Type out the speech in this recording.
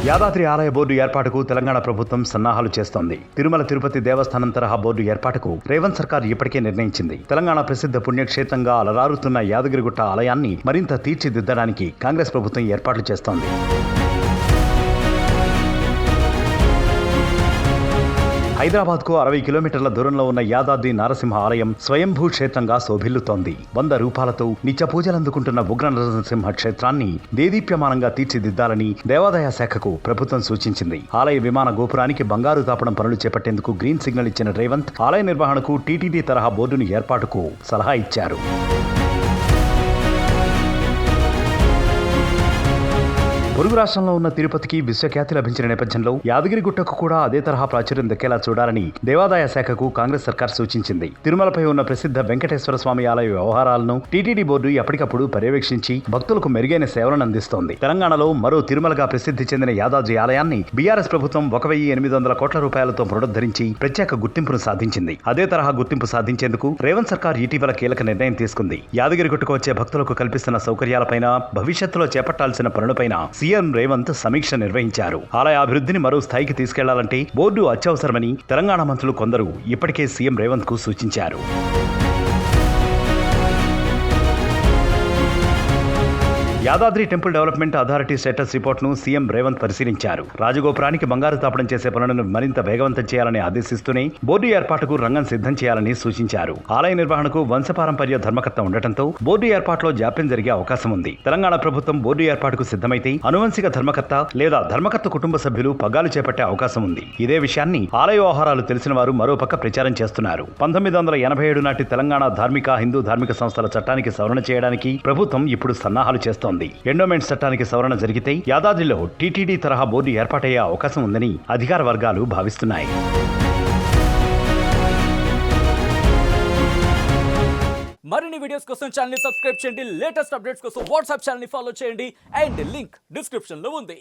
యాదాద్రి ఆలయ బోర్డు ఏర్పాటుకు తెలంగాణ ప్రభుత్వం సన్నాహాలు చేస్తోంది. తిరుమల తిరుపతి దేవస్థానం తరహా బోర్డు ఏర్పాటుకు రేవంత్ సర్కార్ ఇప్పటికే నిర్ణయించింది. తెలంగాణ ప్రసిద్ధ పుణ్యక్షేత్రంగా అలరారుతున్న యాదగిరిగుట్ట ఆలయాన్ని మరింత తీర్చిదిద్దడానికి కాంగ్రెస్ ప్రభుత్వం ఏర్పాట్లు చేస్తోంది. హైదరాబాద్కు 60 కిలోమీటర్ల దూరంలో ఉన్న యాదాద్రి నారసింహ ఆలయం స్వయంభూ క్షేత్రంగా శోభిల్లుతోంది. 100 రూపాలతో నిత్య పూజలందుకుంటున్న ఉగ్ర నరసింహ క్షేత్రాన్ని దేదీప్యమానంగా తీర్చిదిద్దాలని దేవాదాయ శాఖకు ప్రభుత్వం సూచించింది. ఆలయ విమాన గోపురానికి బంగారు తాపడం పనులు చేపట్టేందుకు గ్రీన్ సిగ్నల్ ఇచ్చిన రేవంత్ ఆలయ నిర్వహణకు టీటీడీ తరహా బోర్డును ఏర్పాటుకు సలహా ఇచ్చారు. పొరుగు రాష్ట్రంలో ఉన్న తిరుపతికి విశ్వఖ్యాతి లభించిన నేపథ్యంలో యాదగిరిగుట్టకు కూడా అదే తరహా ప్రాచుర్యం దక్కేలా చూడాలని దేవాదాయ శాఖకు కాంగ్రెస్ సర్కార్ సూచించింది. తిరుమలపై ఉన్న ప్రసిద్ధ వెంకటేశ్వర స్వామి ఆలయ వ్యవహారాలను టీటీడీ బోర్డు ఎప్పటికప్పుడు పర్యవేక్షించి భక్తులకు మెరుగైన సేవలను అందిస్తోంది. తెలంగాణలో మరో తిరుమలగా ప్రసిద్ధి చెందిన యాదాద్రి ఆలయాన్ని బీఆర్ఎస్ ప్రభుత్వం 1,800 కోట్ల రూపాయలతో పునరుద్ధరించి ప్రత్యేక గుర్తింపును సాధించింది. అదే తరహా గుర్తింపు సాధించేందుకు రేవంత్ సర్కార్ ఇటీవల కీలక నిర్ణయం తీసుకుంది. యాదగిరిగుట్టకు వచ్చే భక్తులకు కల్పిస్తున్న సౌకర్యాలపైన, భవిష్యత్తులో చేపట్టాల్సిన పనులపైన సీఎం రేవంత్ సమీక్ష నిర్వహించారు. ఆలయ అభివృద్ధిని మరో స్థాయికి తీసుకెళ్లాలంటే బోర్డు అత్యవసరమని తెలంగాణ మంత్రులు కొందరు ఇప్పటికే సీఎం రేవంత్ కు సూచించారు. Yadadri temple development authority status రిపోర్ట్ను సీఎం రేవంత్ పరిశీలించారు. రాజగోపురానికి బంగారు తాపడం చేసే పనులను మరింత వేగవంతం చేయాలని ఆదేశిస్తూనే బోర్డు ఏర్పాటుకు రంగం సిద్ధం చేయాలని సూచించారు. ఆలయ నిర్వహణకు వంశపారంపర్య ధర్మకర్త ఉండటంతో బోర్డు ఏర్పాటులో జాప్యం జరిగే అవకాశం ఉంది. తెలంగాణ ప్రభుత్వం బోర్డు ఏర్పాటుకు సిద్ధమైతే అనువంశిక ధర్మకర్త లేదా ధర్మకర్త కుటుంబ సభ్యులు పగ్గాలు చేపట్టే అవకాశం ఉంది. ఇదే విషయాన్ని ఆలయ వ్యవహారాలు తెలిసిన వారు మరోపక్క ప్రచారం చేస్తున్నారు. 1987 నాటి తెలంగాణ హిందూ ధార్మిక సంస్థల చట్టానికి సవరణ చేయడానికి ప్రభుత్వం ఇప్పుడు సన్నాహాలు చేస్తోంది. ఎండోమెంట్స్ చట్టానికి సవరణ జరిగితే యాదాద్రిలో టీటీడీ తరహా బోర్డు ఏర్పాటయ్యే అవకాశం ఉందని అధికార వర్గాలు భావిస్తున్నాయి. మరిన్ని వీడియోస్ కోసం ఛానల్ ని సబ్స్క్రైబ్ చేయండి. లేటెస్ట్ అప్డేట్స్ కోసం వాట్సాప్ ఛానల్ ని ఫాలో చేయండి. అండ్ లింక్ డిస్క్రిప్షన్ లో ఉంది.